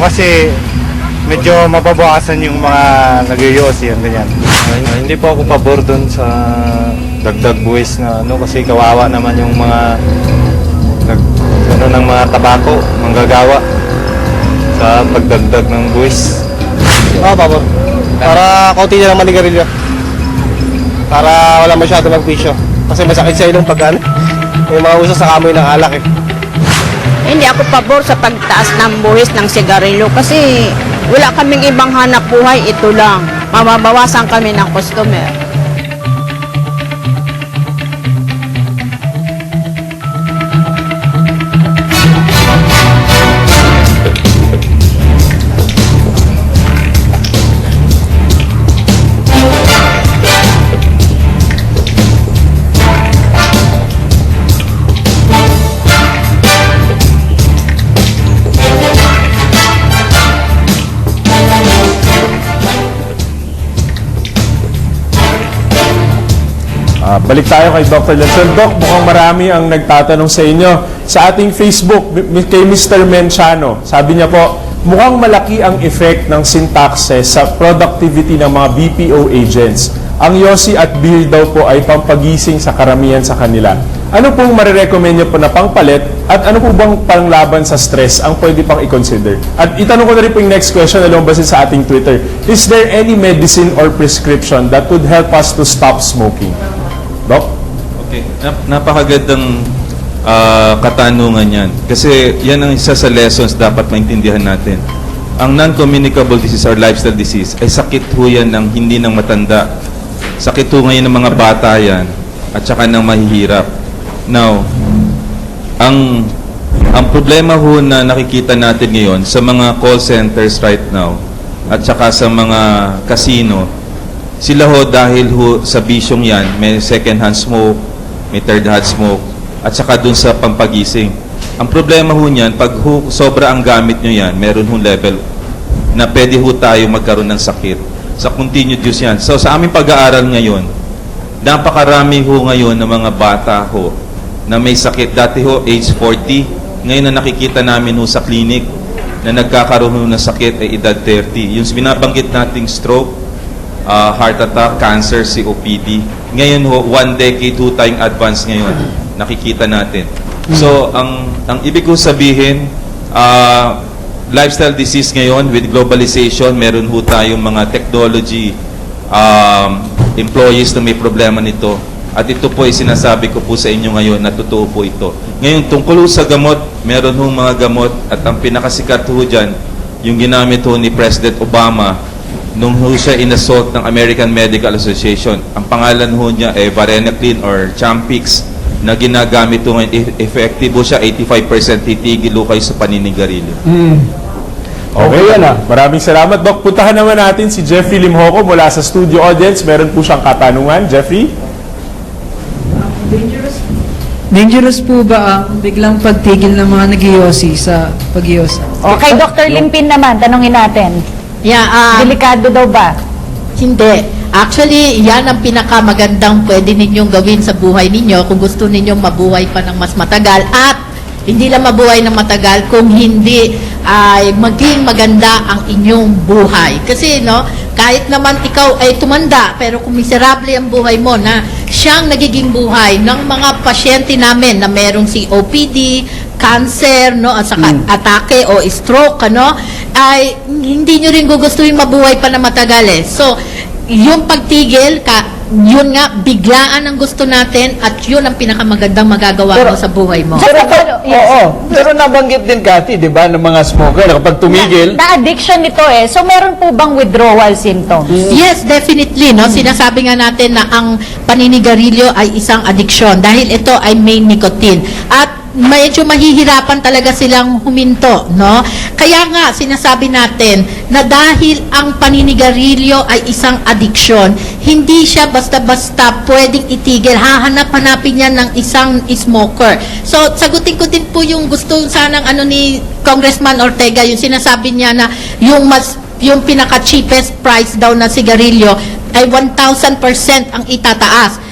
kasi medyo mababawasan yung mga nagyoyosi, yung ganyan. Hindi po ako pabor doon sa dagdag buwis na kasi kawawa naman yung mga ng mga tabako, manggagawa sa pagdagdag ng buwis. Oo, pabor. Para kaunti na lang manigarilyo. Para wala masyado magpisyo. Kasi masakit sa ilong pag may mga uso sa kamoy ng alak eh. Hindi ako pabor sa pagtaas ng buwis ng sigarilyo kasi wala kaming ibang hanap buhay, ito lang. Mababawasan kami ng customer. Balik tayo kay Dr. Lanson. Doc, mukhang marami ang nagtatanong sa inyo. Sa ating Facebook, kay Mr. Menciano, sabi niya po, mukhang malaki ang effect ng sin taxes sa productivity ng mga BPO agents. Ang yosi at bill daw po ay pampagising sa karamihan sa kanila. Ano pong marirecommend niyo po na pangpalit at ano po bang panglaban sa stress ang pwede pang i-consider? At itanong ko na rin po yung next question na lumabas sa ating Twitter. Is there any medicine or prescription that would help us to stop smoking? Doc? Okay. Napakagandang katanungan yan. Kasi yan ang isa sa lessons dapat maintindihan natin. Ang non-communicable disease or lifestyle disease ay sakit ho yan ng hindi ng matanda. Sakit ho ngayon ng mga bata yan at saka ng mahihirap. Now, ang problema ho na nakikita natin ngayon sa mga call centers right now at saka sa mga casino, sila ho dahil ho sa bisyong yan, may second hand smoke, may third hand smoke, at saka dun sa pampagising. Ang problema ho niyan, pag ho sobra ang gamit nyo yan, meron ho level na pwede ho tayo magkaroon ng sakit. Sa continued use yan. So sa aming pag-aaral ngayon, napakarami ho ngayon ng mga bata ho na may sakit. Dati ho, age 40. Ngayon na nakikita namin ho sa clinic na nagkakaroon ho ng sakit ay edad 30. Yung binabanggit nating stroke, heart attack, cancer, COPD. Ngayon ho, 1 decade, 2 tayong advance ngayon. Nakikita natin. So, ang ibig ko sabihin, lifestyle disease ngayon with globalization, meron ho tayong mga technology employees na may problema nito. At ito po ay sinasabi ko po sa inyo ngayon na totoo po ito. Ngayon, tungkol sa gamot, meron ho mga gamot at ang pinakasikat ho dyan, yung ginamit ho ni President Obama nung ho siya inassault ng American Medical Association. Ang pangalan ho niya ay Varenicline or Champix na ginagamit ho ngayon. Effective ho siya, 85% titigil ho kayo sa paninigarilyo. Okay yan Maraming salamat, Doc. Puntahan naman natin si Jeffrey Limhoco mula sa studio audience. Meron po siyang katanungan. Jeffrey? Dangerous po ba ang biglang pagtigil ng mga nagyosi sa pagyosi? Okay, Dr. Limpin naman, tanungin natin. Yeah, Delikado daw ba? Hindi. Actually, yan ang pinakamagandang pwede ninyong gawin sa buhay ninyo kung gusto ninyong mabuhay pa ng mas matagal at hindi lang mabuhay ng matagal kung hindi ay maging maganda ang inyong buhay. Kasi kahit naman ikaw ay tumanda pero kung miserable ang buhay mo na siyang nagiging buhay ng mga pasyente namin na merong COPD, cancer, at saka atake o stroke, ay hindi nyo rin gugustuhin mabuhay pa na matagal eh. So, yung pagtigil, yun nga, biglaan ang gusto natin at yun ang pinakamagandang magagawa mo sa buhay mo. Pero nabanggit din, Cathy, di ba, ng mga smoker na kapag tumigil... Na-addiction nito eh. So, meron po bang withdrawal symptoms? Yes, definitely. Sinasabi nga natin na ang paninigarilyo ay isang addiction dahil ito ay may nicotine. At medyo mahihirapan talaga silang huminto, Kaya nga, sinasabi natin na dahil ang paninigarilyo ay isang addiction, hindi siya basta-basta pwedeng itigil. Hahanap-hanapin yan ng isang smoker. So, sagutin ko din po yung gusto sanang ni Congressman Ortega, yung sinasabi niya na yung pinaka-cheapest price daw na sigarilyo ay 1,000% ang itataas.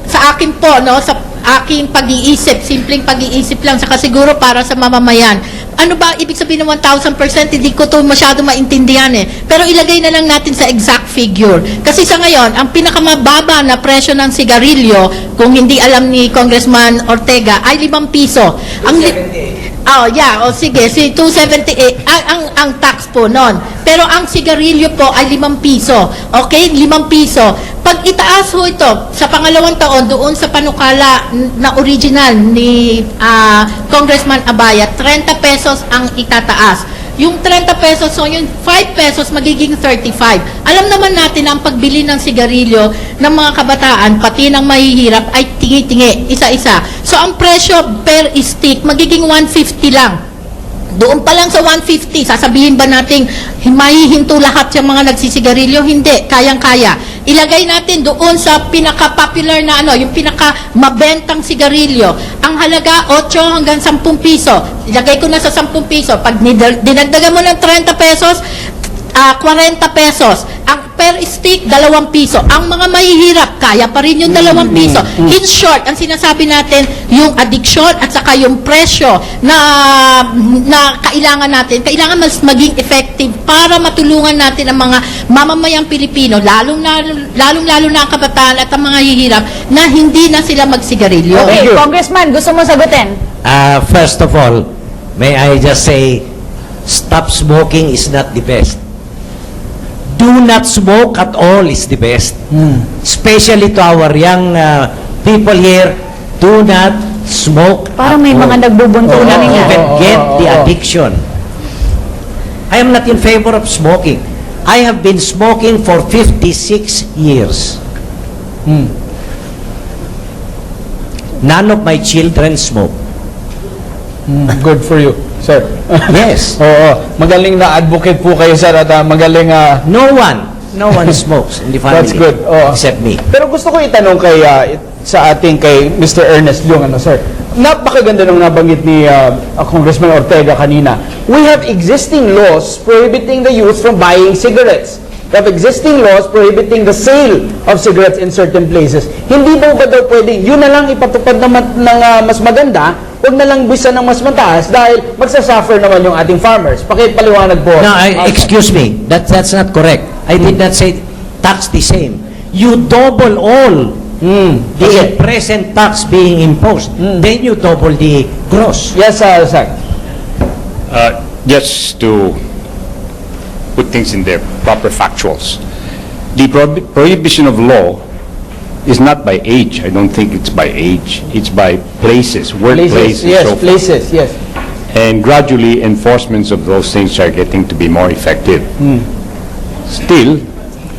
Sa akin po, sa aking pag-iisip, simpleng pag-iisip lang, saka siguro para sa mamamayan, Ano ba ibig sabihin ng 1,000%? Hindi ko to masyado maintindihan eh. Pero ilagay na lang natin sa exact figure. Kasi sa ngayon, ang pinakamababa na presyo ng sigarilyo, kung hindi alam ni Congressman Ortega, ay 5 piso. Sige, si 278 ang tax po noon. Pero ang sigarilyo po ay 5 piso. Okay? 5 piso. Pag itaas ho ito sa pangalawang taon doon sa panukala na original ni Congressman Abaya, 30 pesos ang itataas. Yung 30 pesos, so yung 5 pesos magiging 35. Alam naman natin na ang pagbili ng sigarilyo ng mga kabataan, pati ng mahihirap, ay tingi-tingi, isa-isa. So ang presyo per stick magiging 150 lang. Doon pa lang sa 150, sasabihin ba nating mahihinto lahat yung mga nagsisigarilyo? Hindi, kayang-kaya. Ilagay natin doon sa pinaka-popular na yung pinaka-mabentang sigarilyo. Ang halaga, 8 hanggang 10 piso. Ilagay ko na sa 10 piso. Pag dinagdagan mo ng 30 pesos, 40 pesos. Ang per stick, 2 piso. Ang mga mahihirap, kaya pa rin yung 2 piso. In short, ang sinasabi natin, yung addiction at saka yung presyo na kailangan natin, kailangan mas maging effective para matulungan natin ang mga mamamayang Pilipino, lalong-lalo na ang kabataan at ang mga hihirap na hindi na sila magsigarilyo. Okay, Congressman, gusto mo sagutin? First of all, may I just say, stop smoking is not the best. Do not smoke at all is the best. Especially to our young people here, do not smoke Parang may at all. mga nagbubuntunan You niya. can get the addiction. I am not in favor of smoking. I have been smoking for 56 years. None of my children smoke. Good for you, sir. Yes. Oo, magaling na advocate po kayo, sir, at magaling No one smokes in the family. That's good. Oo. Except me. Pero gusto ko itanong sa ating kay Mr. Ernest Leong, sir. Napakaganda nung nabanggit ni Congressman Ortega kanina. We have existing laws prohibiting the youth from buying cigarettes. We have existing laws prohibiting the sale of cigarettes in certain places. Hindi ba daw pwedeng yun na lang ipatupad ng mas maganda, huwag na lang bisa ng mas mataas dahil magsasuffer naman yung ating farmers. Pakipaliwanag po. No, excuse me. That's not correct. I did not say tax the same. You double all the present tax being imposed. Then you double the gross. Yes, sir. Just to put things in their proper factuals. The prohibition of law is not by age. I don't think it's by age. It's by places, workplaces, Yes, so forth. places, yes. And gradually, enforcements of those things are getting to be more effective. Still,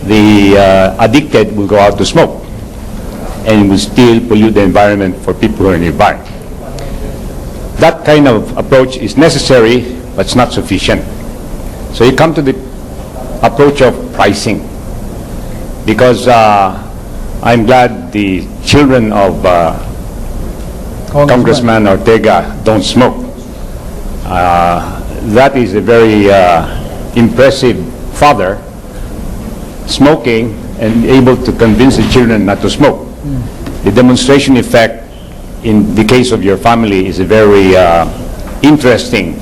the addicted will go out to smoke and will still pollute the environment for people who are nearby. That kind of approach is necessary, but it's not sufficient. So you come to the approach of pricing, because I'm glad the children of Congressman Ortega don't smoke. That is a very impressive father, smoking and able to convince the children not to smoke. The demonstration effect in the case of your family is a very interesting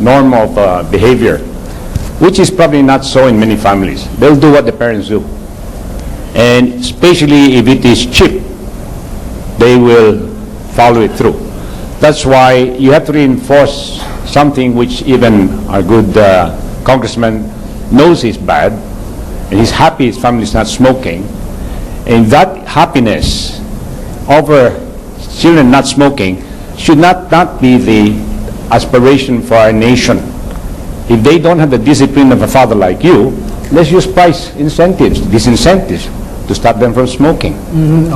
norm of behavior, which is probably not so in many families. They'll do what the parents do. And especially if it is cheap, they will follow it through. That's why you have to reinforce something which even our good congressman knows is bad, and he's happy his family is not smoking. And that happiness over children not smoking should not be the aspiration for our nation. If they don't have the discipline of a father like you, let's use price incentives, disincentives, to stop them from smoking.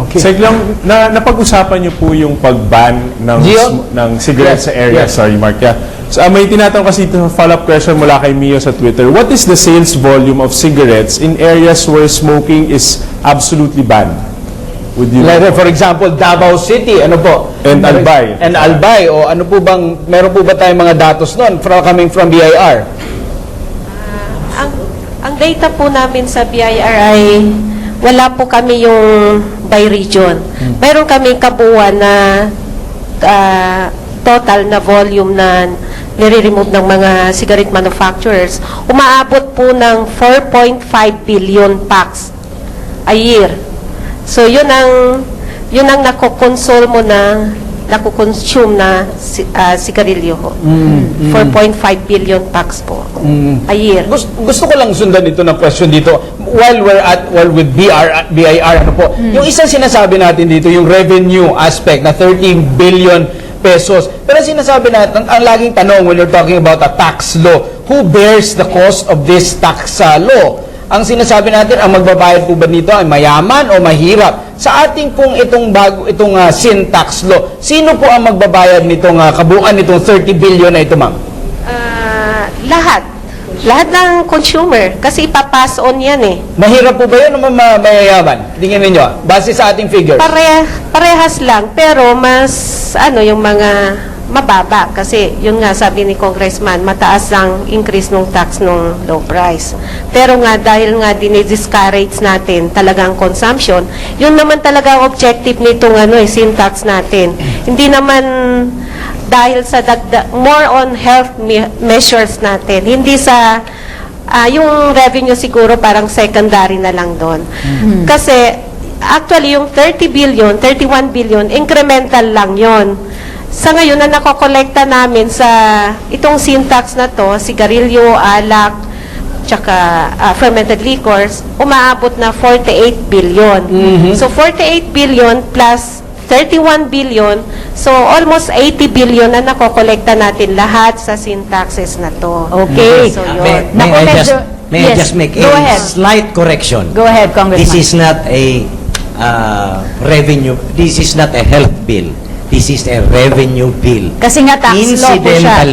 Okay. Seglang, napag-usapan niyo po yung pag-ban ng cigarettes sa area. Yes. Sorry, Mark. Yeah. So, may tinatanong kasi ito, follow-up question mula kay Mio sa Twitter. What is the sales volume of cigarettes in areas where smoking is absolutely banned? Would you Like, for example, Davao City, ano po? And Albay. And Albay, o ano po bang, meron po ba tayong mga datos nun coming from BIR? Ang data po namin sa BIR ay wala po kami yung by region. Meron kami kabuuan na total na volume na nire-remove ng mga cigarette manufacturers, umaabot po ng 4.5 billion packs a year. So yun ang nakokonsume mo na nakukonsume na sigarilyo ho. 4.5 billion packs po a year. Gusto ko lang sundan ito ng question dito. While with BIR, ano po, yung isang sinasabi natin dito, yung revenue aspect na 13 billion pesos. Pero sinasabi natin, ang laging tanong when you're talking about a tax law, who bears the cost of this tax law? Ang sinasabi natin, ang magbabayad po ba nito ay mayaman o mahirap? Sa ating pong itong sin tax law, sino po ang magbabayad nitong kabuuan nitong 30 billion na ito, ma'am? Lahat. Lahat ng consumer. Kasi ipapass on yan eh. Mahirap po ba yun o mayayaman? Tingin ninyo, base sa ating figures. Parehas lang, pero mas yung mga mababa. Kasi yun nga sabi ni Congressman, mataas ang increase ng tax ng low price. Pero nga dahil nga dinidiscourage natin talagang consumption, yun naman talaga ang objective nitong sin tax natin. Hindi naman dahil sa more on health measures natin. Hindi sa yung revenue siguro parang secondary na lang doon. Kasi actually yung 30 billion, 31 billion, incremental lang yon. Sa ngayon na nakokolekta namin sa itong sin tax na to, sigarilyo, alak, tsaka fermented liquors, umaabot na 48 billion. So 48 billion plus 31 billion, so almost 80 billion na nakokolekta natin lahat sa sin taxes na to. Okay. So yun. May I just make a slight correction? Go ahead, Congressman. This is not a revenue, this is not a health bill. This is a revenue bill. Kasi nga tax law po siya.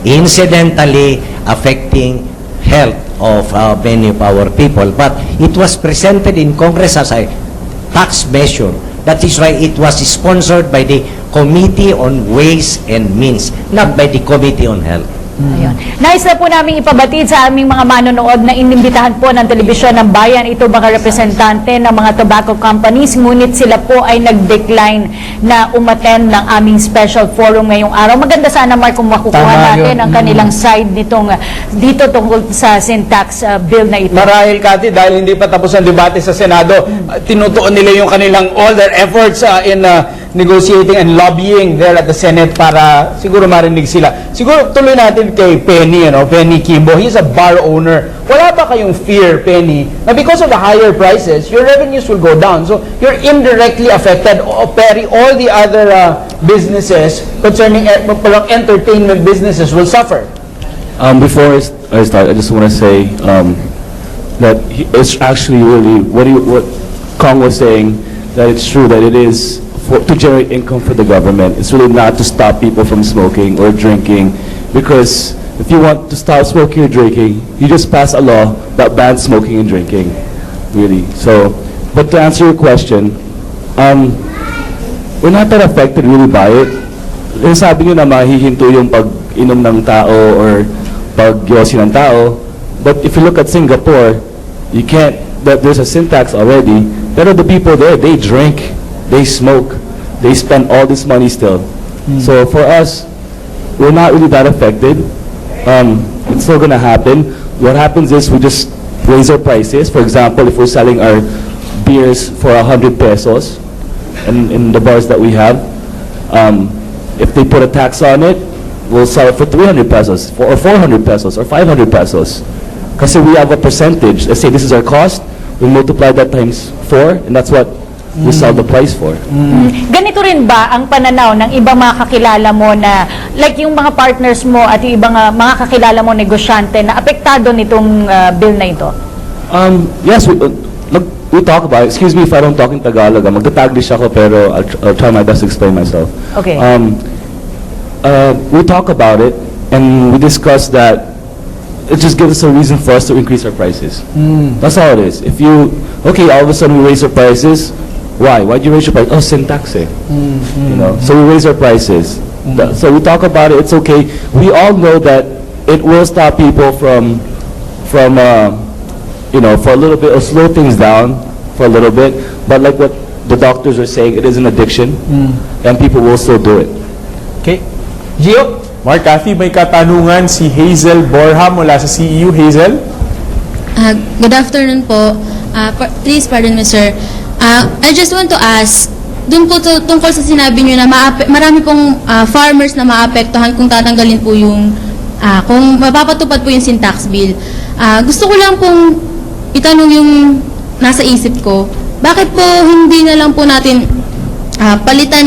Incidentally affecting health of many of our people. But it was presented in Congress as a tax measure. That is why it was sponsored by the Committee on Ways and Means, not by the Committee on Health. Ayun. Nais na po namin ipabatid sa aming mga manonood na inimbitahan po ng Telebisyon ng Bayan ito mga representante ng mga tobacco companies, ngunit sila po ay nag-decline na umattend ng aming special forum ngayong araw. Maganda sana, Mark, kung makukuha natin ang kanilang side nitong dito tungkol sa sin tax bill na ito. Marahil, Cathy, dahil hindi pa tapos ang debate sa Senado, tinutuon nila yung kanilang all their efforts in negotiating and lobbying there at the Senate para siguro marinig sila. Siguro tuloy natin kay Penny, Penny Kimbo. He's a bar owner. Wala ba kayong fear, Penny, na because of the higher prices, your revenues will go down? So you're indirectly affected. All the other businesses concerning entertainment businesses will suffer. Before I start, I just want to say that it's actually really what Kong was saying, that it's true that it is to generate income for the government. It's really not to stop people from smoking or drinking, because if you want to stop smoking or drinking, you just pass a law that bans smoking and drinking, really. So, but to answer your question, we're not that affected really by it. Sabi nyo na mahihinto yung pag-inom ng tao or pag-yosi ng tao, but if you look at Singapore, you can't, there's a sin tax already, pero the people there, they drink, they smoke, they spend all this money still. So for us, we're not really that affected. It's still gonna happen. What happens is we just raise our prices. For example, if we're selling our beers for 100 pesos in the bars that we have, if they put a tax on it, we'll sell it for 300 pesos or 400 pesos or 500 pesos. Kasi we have a percentage. Let's say this is our cost, we multiply that times 4, and that's what we sell the price for. Ganito rin ba ang pananaw ng ibang mga kakilala mo na, like yung mga partners mo at yung ibang mga kakilala mo negosyante na apektado nitong bill na ito? Yes, we talk about it. Excuse me if I don't talk in Tagalog. Magta-Taglish ako, pero I'll try my best to explain myself. Okay. We talk about it, and we discuss that it just gives us a reason for us to increase our prices. That's all it is. If all of a sudden we raise our prices, why? Why'd you raise your price? Oh, sin tax, eh. So we raise our prices. So we talk about it, it's okay. We all know that it will stop people from for a little bit, or slow things down for a little bit, but like what the doctors are saying, it is an addiction, and people will still do it. Okay. Gio? Mark, Cathy, may katanungan si Hazel Borja mula sa CEU. Hazel? Good afternoon po. Please pardon me, sir. I just want to ask, dun po tungkol sa sinabi nyo na marami pong farmers na maapektuhan kung tatanggalin po yung, kung mapapatupad po yung sin tax bill. Gusto ko lang pong itanong yung nasa isip ko, bakit po hindi na lang po natin palitan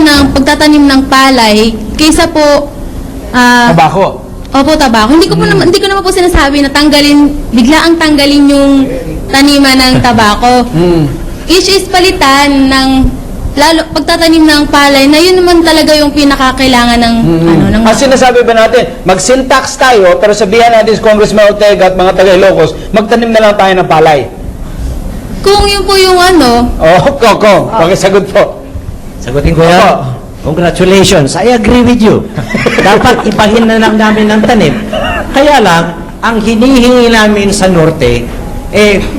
ng pagtatanim ng palay kaysa po Tabako? Opo, tabako. Hindi ko naman po sinasabi na biglaang tanggalin yung taniman ng tabako. Each is palitan ng pagtatanim ng palay na yun naman talaga yung pinakakailangan ng Ang sinasabi ba natin, mag-syntax tayo, pero sabihan natin si Congressman Ortega at mga taga-Ilocos, magtanim na lang tayo ng palay. Kung yun po yung Koko, pakisagot po. Sagutin ko yan. Congratulations, I agree with you. Dapat ipahin na lang namin ng tanim. Kaya lang, ang hinihingi namin sa Norte,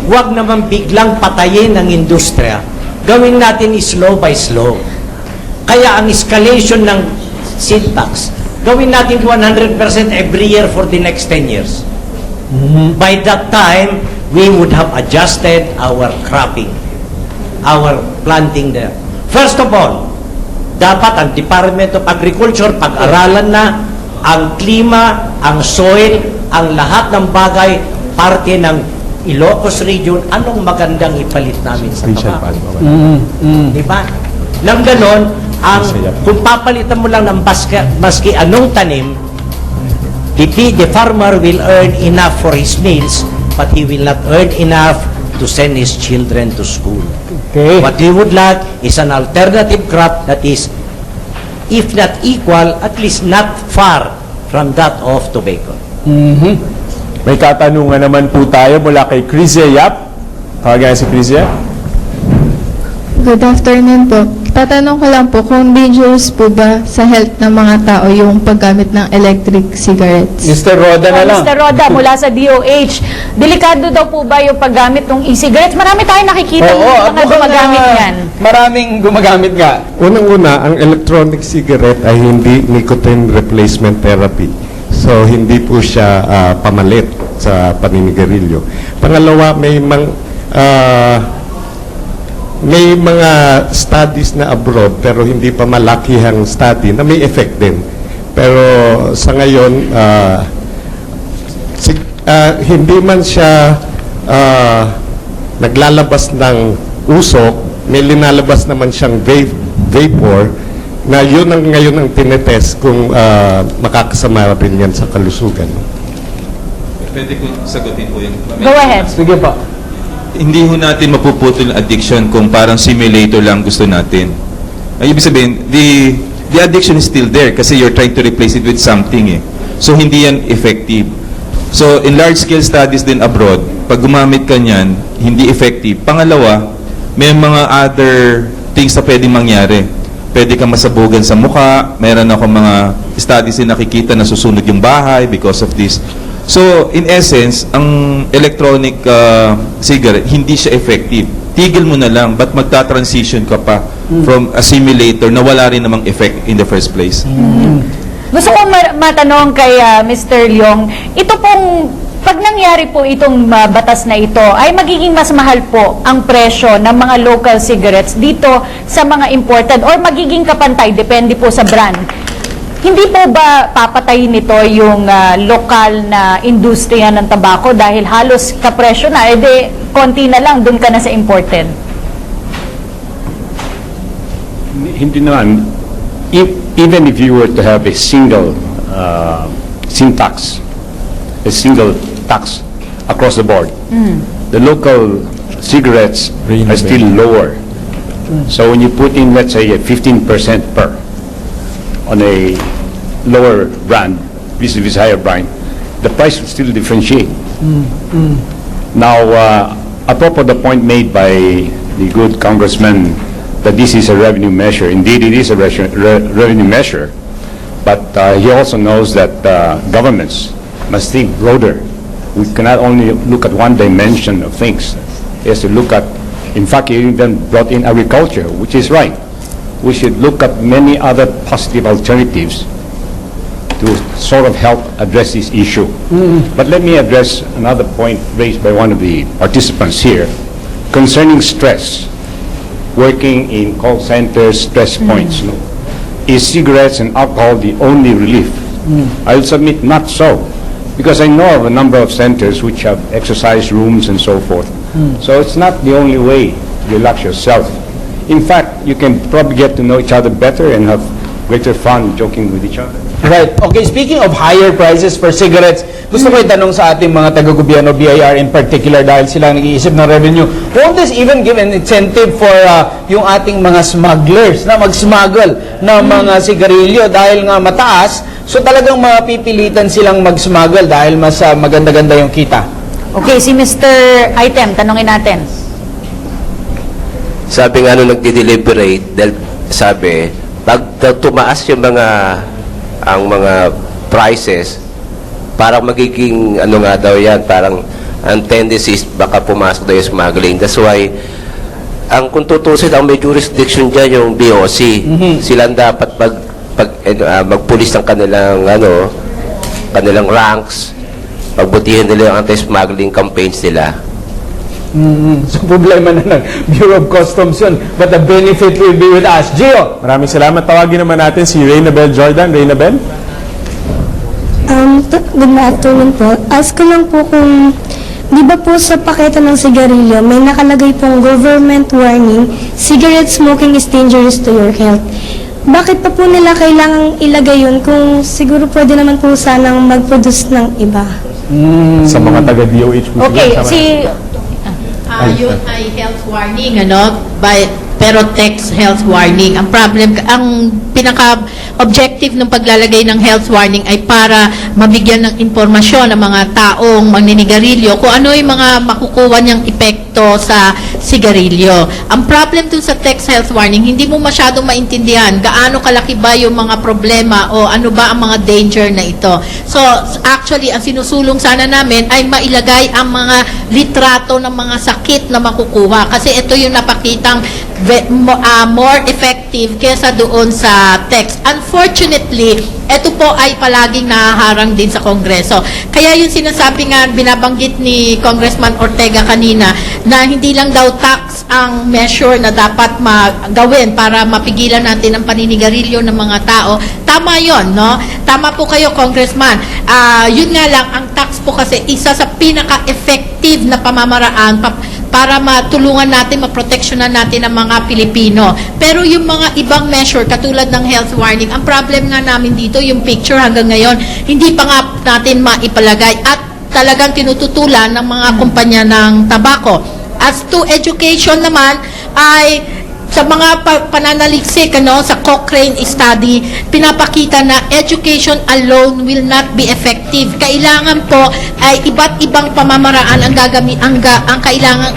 huwag naman biglang patayin ang industriya. Gawin natin slow by slow. Kaya ang escalation ng syntax, gawin natin 100% every year for the next 10 years. By that time, we would have adjusted our cropping, our planting there. First of all, dapat ang Department of Agriculture pag-aralan na ang klima, ang soil, ang lahat ng bagay, parte ng Ilocos region, anong magandang ipalit namin sa tabako. Diba? Nang ganon, kung papalitan mo lang ng maski anong tanim, the farmer will earn enough for his meals, but he will not earn enough to send his children to school. Okay. What we would like is an alternative crop that is, if not equal, at least not far from that of tobacco. May katanungan naman po tayo mula kay Crizia Yap. Tawagan si Crizia. Good afternoon po. Tatanong ko lang po kung dangerous po ba sa health ng mga tao yung paggamit ng electric cigarettes? Mr. Roda na lang. Mr. Roda mula sa DOH. Delikado daw po ba yung paggamit ng e-cigarettes? Marami tayong nakikita yung mga gumagamit yan. Maraming gumagamit nga. Unang-una, ang electronic cigarette ay hindi nicotine replacement therapy. So, hindi po siya pamalit sa paninigarilyo. Pangalawa, may mga studies na abroad pero hindi pa malakihang study na may effect din. Pero sa ngayon, hindi man siya naglalabas ng usok, may linalabas naman siyang vapor na yun ang ngayon ang tinetest kung makakasama rin yan sa kalusugan. Pwede ko sagutin po yung... Go ahead. Sige pa. Hindi ho natin mapuputol ang addiction kung parang simulator lang gusto natin. Ay, ibig sabihin, the addiction is still there kasi you're trying to replace it with something eh. So, hindi yan effective. So, in large-scale studies din abroad, pag gumamit ka niyan, hindi effective. Pangalawa, may mga other things na pwedeng mangyari. Pwede kang masabugan sa mukha, meron ako mga studies na nakikita na susunog yung bahay because of this. So, in essence, ang electronic cigarette, hindi siya effective. Tigil mo na lang, ba't magta-transition ka pa from a simulator na wala rin namang effect in the first place? Gusto ko matanong kay Mr. Leong, ito pong, pag nangyari po itong batas na ito, ay magiging mas mahal po ang presyo ng mga local cigarettes dito sa mga imported or magiging kapantay, depende po sa brand. Hindi po ba papatayin nito yung lokal na industriya ng tabako dahil halos kapresyo na, edi konti na lang, dun ka na sa imported? Hindi naman. Even if you were to have a single syntax, a single tax across the board, the local cigarettes are still lower. So when you put in, let's say, a 15% per on a lower brand vis-a-vis higher brand, the price will still differentiate. Now, apropos the point made by the good congressman that this is a revenue measure, indeed it is a revenue measure, but he also knows that governments must think broader. We cannot only look at one dimension of things. He has to look at, in fact, he even brought in agriculture, which is right. we should look at many other positive alternatives to sort of help address this issue. But let me address another point raised by one of the participants here concerning stress. Working in call centers, stress points. No? Is cigarettes and alcohol the only relief? I'll submit not so, because I know of a number of centers which have exercise rooms and so forth. So it's not the only way to relax yourself. In fact, you can probably get to know each other better and have greater fun joking with each other. Right. Okay, speaking of higher prices for cigarettes, gusto ko itanong sa ating mga taga-gobyerno, BIR in particular, dahil sila nag-iisip ng revenue. Won't this even give an incentive for yung ating mga smugglers na mag-smuggle ng mga sigarilyo dahil nga mataas, so talagang mapipilitan silang mag-smuggle dahil mas maganda-ganda yung kita. Okay, si Mr. Item, tanongin natin. Sabi nga nung nagdi-deliberate, dahil sabi, pag tumaas yung ang mga prices, parang magiging ano nga daw yan, parang ang tendency is baka pumasok daw yung smuggling. That's why kung tutusin, ang may jurisdiction dyan yung BOC. Silang dapat magpulis ng kanilang ranks, pagbutihin nila yung anti-smuggling campaigns nila. So problema na ng Bureau of Customs yun, but the benefit will be with us. Gio! Maraming salamat. Tawagin naman natin si Reynabel Jordan. Reynabel? Good afternoon po. Ask ko lang po kung, di ba po sa paketa ng sigarilyo, may nakalagay pong government warning, cigarette smoking is dangerous to your health. Bakit pa po nila kailangang ilagay yun kung siguro pwede naman po sanang mag-produce ng iba? Sa mga taga-DOH po. Okay, Yun ay health warning, pero text health warning. Ang problem, ang pinaka-objective ng paglalagay ng health warning ay para mabigyan ng impormasyon ng mga taong magninigarilyo kung ano yung mga makukuha niyang epekto sa sigarilyo. Ang problem dun sa text health warning, hindi mo masyadong maintindihan gaano kalaki ba yung mga problema o ano ba ang mga danger na ito. So, actually, ang sinusulong sana namin ay mailagay ang mga litrato ng mga sakit na makukuha. Kasi ito yung napakitang more effective kesa doon sa text. Unfortunately, ito po ay palaging nahaharang din sa Kongreso. Kaya yung sinasabi nga, binabanggit ni Congressman Ortega kanina, na hindi lang daw tax ang measure na dapat gawin para mapigilan natin ang paninigarilyo ng mga tao. Tama yon, no? Tama po kayo, Congressman. Yun nga lang, ang tax po kasi isa sa pinaka-effective na pamamaraan para matulungan natin, maproteksyonan natin ang mga Pilipino. Pero yung mga ibang measure, katulad ng health warning, ang problem nga namin dito, yung picture hanggang ngayon, hindi pa nga natin maipalagay at talagang tinututulan ng mga kumpanya ng tabako. As to education naman, ay sa mga pananaliksik, sa Cochrane study, pinapakita na education alone will not be effective. Kailangan po ay iba't ibang pamamaraan ang kailangang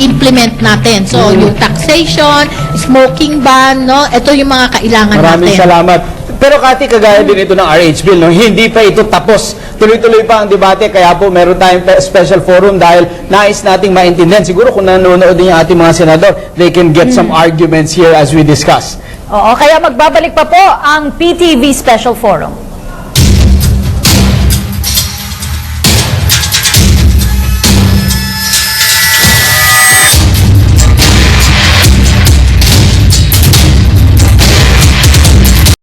implement natin. So, yung taxation, smoking ban, ito yung mga kailangan natin. Maraming salamat. Pero Kati, kagaya din ito ng RH Bill, hindi pa ito tapos. Tuloy-tuloy pa ang debate, kaya po meron tayong special forum dahil nais nating maintindihan. Siguro kung nanonood din yung ating mga senador, they can get some arguments here as we discuss. Oo, kaya magbabalik pa po ang PTV Special Forum.